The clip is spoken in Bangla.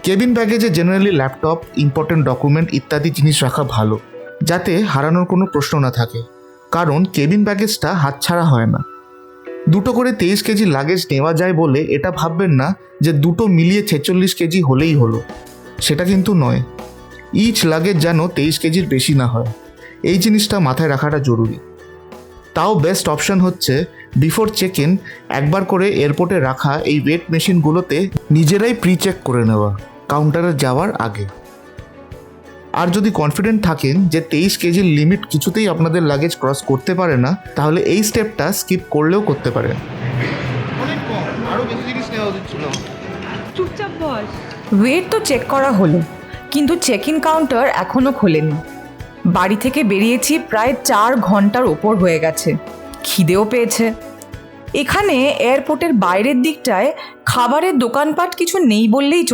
কেবিন ব্যাগেজে জেনারেলি ল্যাপটপ, ইম্পর্টেন্ট ডকুমেন্ট ইত্যাদি জিনিস রাখা ভালো, যাতে হারানোর কোনো প্রশ্ন না থাকে, কারণ কেবিন ব্যাগেজটা হাতছাড়া হয় না। 2 করে 23 কেজি লাগেজ নেওয়া যায় বলে এটা ভাববেন না যে 2 মিলিয়ে 46 কেজি হলেই হলো, সেটা কিন্তু নয়। ইচ লাগেজ যেন 23 কেজির বেশি না হয়, এই জিনিসটা মাথায় রাখাটা জরুরি। তাও বেস্ট অপশান হচ্ছে বিফোর চেক ইন একবার করে এয়ারপোর্টে রাখা এই ওয়েট মেশিনগুলোতে নিজেরাই প্রি চেক করে নেওয়া কাউন্টারে যাওয়ার আগে। আর যদি কনফিডেন্ট থাকেন যে 23 কেজির লিমিট কিছুতেই আপনাদের লাগেজ ক্রস করতে পারে না, তাহলে এই স্টেপটা স্কিপ করলেও করতে পারেন। অনেক কম, আরও বেশি জিনিস নেওয়া উচিত ছিল। চুপচাপ বস। ওয়েট তো চেক করা হলো, কিন্তু চেক ইন কাউন্টার এখনও খোলেনি। বাড়ি থেকে বেরিয়েছি প্রায় 4 ঘন্টার ওপর হয়ে গেছে, খিদেও পেয়েছে। এখানে এয়ারপোর্টের বাইরের দিকটায় খাবারের দোকানপাট কিছু নেই বললেই চলে।